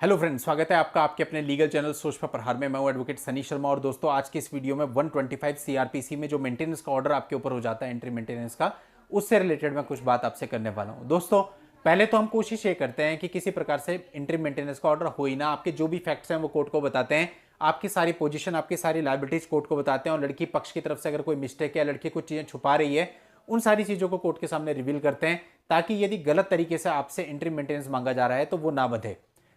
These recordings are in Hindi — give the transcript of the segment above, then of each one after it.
हेलो फ्रेंड्स, स्वागत है आपका आपके अपने लीगल चैनल सोच पर प्रहार में। मैं हूं एडवोकेट सनी शर्मा। और दोस्तों, आज की इस वीडियो में 125 सीआरपीसी में जो मेंटेनेंस का ऑर्डर आपके ऊपर हो जाता है, एंट्री मेंटेनेंस का, उससे रिलेटेड मैं कुछ बात आपसे करने वाला हूं। दोस्तों, पहले तो हम कोशिश ये करते हैं कि किसी प्रकार से एंट्री मेंटेनेंस का ऑर्डर हो ही ना। आपके जो भी फैक्ट्स हैं वो कोर्ट को बताते हैं, आपकी सारी पोजीशन, आपकी सारी लायबिलिटीज कोर्ट को बताते हैं, और लड़की पक्ष की तरफ से अगर कोई मिस्टेक है, लड़की कुछ चीजें छुपा रही है, उन सारी चीजों को कोर्ट के सामने रिवील करते हैं, ताकि यदि गलत तरीके से आपसे एंट्री मेंटेनेंस मांगा जा रहा है तो वो ना बंधे।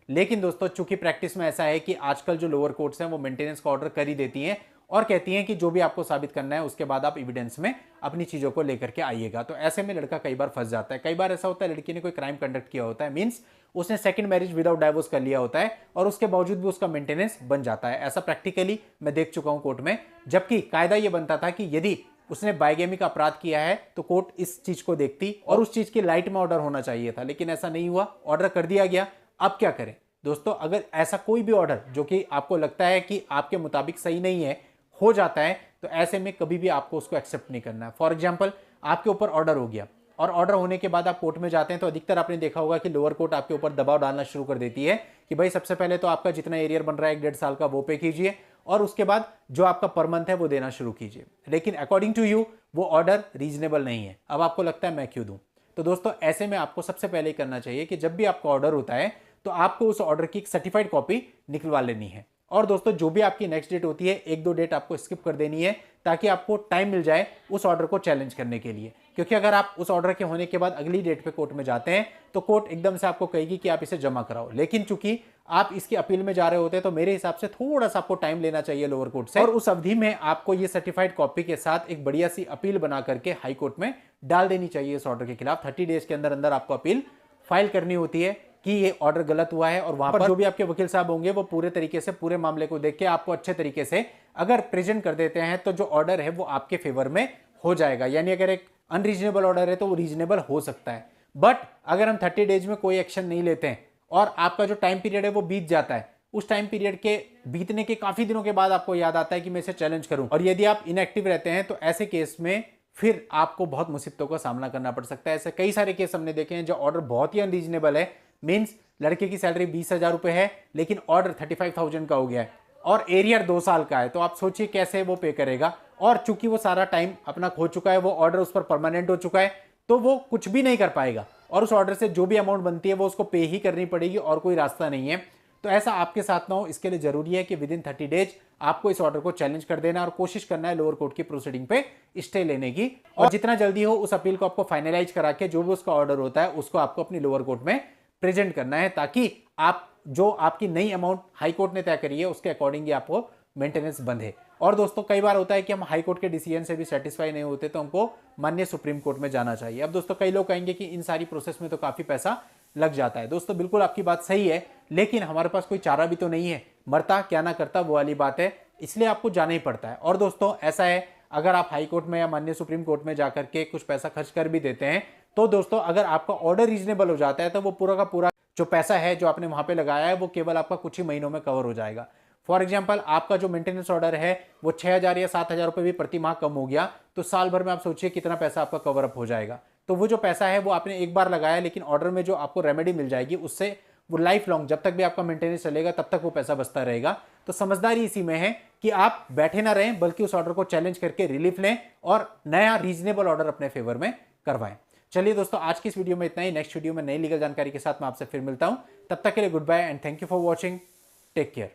लेकिन दोस्तों, चूंकि प्रैक्टिस में ऐसा है कि आजकल जो लोअर कोर्ट्स हैं वो मेंटेनेंस का ऑर्डर कर ही देती हैं और कहती हैं कि जो भी आपको साबित करना है उसके बाद आप एविडेंस में अपनी चीजों को लेकर के आइएगा। तो ऐसे में लड़का कई बार फंस जाता है। कई बार ऐसा होता है लड़की ने कोई क्राइम कंडक्ट किया होता है, मींस उसने सेकंड मैरिज विदाउट डाइवोर्स कर लिया होता है, और उसके बावजूद भी उसका मेंटेनेंस बन जाता है। ऐसा प्रैक्टिकली मैं देख चुका हूं कोर्ट में। जबकि कायदा यह बनता था कि यदि उसने बाइगेमी का अपराध किया है तो कोर्ट इस चीज को देखती और उस चीज की लाइट में ऑर्डर होना चाहिए था, लेकिन ऐसा नहीं हुआ, ऑर्डर कर दिया गया। अब क्या करें दोस्तों? अगर ऐसा कोई भी ऑर्डर जो कि आपको लगता है कि आपके मुताबिक सही नहीं है हो जाता है, तो ऐसे में कभी भी आपको उसको एक्सेप्ट नहीं करना है। फॉर एग्जांपल, आपके ऊपर ऑर्डर हो गया और ऑर्डर होने के बाद आप कोर्ट में जाते हैं, तो अधिकतर आपने देखा होगा कि लोअर कोर्ट आपके ऊपर दबाव डालना शुरू कर देती है कि भाई सबसे पहले तो आपका जितना एरियर बन रहा है 1.5 साल का वो पे कीजिए, और उसके बाद जो आपका पर मंथ है वो देना शुरू कीजिए। लेकिन अकॉर्डिंग टू यू वो ऑर्डर रीजनेबल नहीं है। अब आपको लगता है मैं क्यों दूं? तो दोस्तों, ऐसे में आपको सबसे पहले करना चाहिए कि जब भी आपका ऑर्डर होता है तो आपको उस ऑर्डर की एक सर्टिफाइड कॉपी निकलवा लेनी है। और दोस्तों, जो भी आपकी नेक्स्ट डेट होती है, एक दो डेट आपको स्किप कर देनी है, ताकि आपको टाइम मिल जाए उस ऑर्डर को चैलेंज करने के लिए। क्योंकि अगर आप उस ऑर्डर के होने के बाद अगली डेट पे कोर्ट में जाते हैं तो कोर्ट एकदम से आपको कहेगी कि आप इसे जमा कराओ। लेकिन चूंकि आप इसकी अपील में जा रहे होते हैं, तो मेरे हिसाब से थोड़ा सा आपको टाइम लेना चाहिए लोअर कोर्ट से, और उस अवधि में आपको ये सर्टिफाइड कॉपी के साथ एक बढ़िया सी अपील बना करके हाई कोर्ट में डाल देनी चाहिए। इस ऑर्डर के खिलाफ 30 डेज के अंदर अंदर आपको अपील फाइल करनी होती है कि ये ऑर्डर गलत हुआ है, और वहां पर जो भी आपके वकील साहब होंगे वो पूरे तरीके से पूरे मामले को देख के आपको अच्छे तरीके से अगर प्रेजेंट कर देते हैं, तो जो ऑर्डर है वो आपके फेवर में हो जाएगा। यानी अगर एक अनरीजनेबल ऑर्डर है तो वो रीजनेबल हो सकता है। बट अगर हम 30 डेज में कोई एक्शन नहीं लेते हैं और आपका जो टाइम पीरियड है वो बीत जाता है, उस टाइम पीरियड के बीतने के काफी दिनों के बाद आपको याद आता है कि मैं इसे चैलेंज करूं, और यदि आप इनएक्टिव रहते हैं, तो ऐसे केस में फिर आपको बहुत मुसीबतों का सामना करना पड़ सकता है। ऐसे कई सारे केस हमने देखे हैं जो ऑर्डर बहुत ही अनरीजनेबल है, मींस लड़के की सैलरी 20,000 रुपए है लेकिन ऑर्डर 35,000 का हो गया है, और एरियर 2 साल का है। तो आप सोचिए कैसे वो पे करेगा। और चूंकि वो सारा टाइम अपना खो चुका है, वो ऑर्डर उस पर परमानेंट हो चुका है, तो वो कुछ भी नहीं कर पाएगा, और उस ऑर्डर से जो भी अमाउंट बनती है वो उसको पे ही करनी पड़ेगी, और कोई रास्ता नहीं है। तो ऐसा आपके साथ ना हो, इसके लिए जरूरी है कि विद इन 30 डेज आपको इस ऑर्डर को चैलेंज कर देना, और कोशिश करना है लोअर कोर्ट की प्रोसीडिंग पे स्टे लेने की, और जितना जल्दी हो उस अपील को आपको फाइनलाइज करा के जो भी उसका ऑर्डर होता है उसको आपको अपनी लोअर कोर्ट में प्रेजेंट करना है, ताकि आप जो आपकी नई अमाउंट हाई कोर्ट ने तय करी है उसके अकॉर्डिंग ही आपको मेंटेनेंस बंधे। और दोस्तों, कई बार होता है कि हम हाई कोर्ट के डिसीजन से भी सेटिस्फाई नहीं होते, तो हमको माननीय सुप्रीम कोर्ट में जाना चाहिए। अब दोस्तों, कई लोग कहेंगे कि इन सारी प्रोसेस में तो काफी पैसा लग जाता है। दोस्तों, बिल्कुल आपकी बात सही है, लेकिन हमारे पास कोई चारा भी तो नहीं है, मरता क्या ना करता वो वाली बात है, इसलिए आपको जाना ही पड़ता है। और दोस्तों, ऐसा है, अगर आप हाई कोर्ट में या माननीय सुप्रीम कोर्ट में जाकर के कुछ पैसा खर्च कर भी देते हैं, तो दोस्तों अगर आपका ऑर्डर रीजनेबल हो जाता है, तो वो पूरा का पूरा जो पैसा है जो आपने वहां पे लगाया है वो केवल आपका कुछ ही महीनों में कवर हो जाएगा। फॉर एग्जाम्पल, आपका जो मेंटेनेंस ऑर्डर है वो 6,000 या 7,000 रुपए भी प्रति माह कम हो गया, तो साल भर में आप सोचिए कितना पैसा आपका कवर अप हो जाएगा। तो वो जो पैसा है वो आपने एक बार लगाया, लेकिन ऑर्डर में जो आपको रेमेडी मिल जाएगी उससे वो लाइफ लॉन्ग, जब तक भी आपका मेंटेनेंस चलेगा तब तक वो पैसा बचता रहेगा। तो समझदारी इसी में है कि आप बैठे ना रहें, बल्कि उस ऑर्डर को चैलेंज करके रिलीफ लें और नया रीजनेबल ऑर्डर अपने फेवर में करवाएं। चलिए दोस्तों, आज की इस वीडियो में इतना ही। नेक्स्ट वीडियो में नई लीगल जानकारी के साथ मैं आपसे फिर मिलता हूं। तब तक के लिए goodbye and thank you for watching. Take care.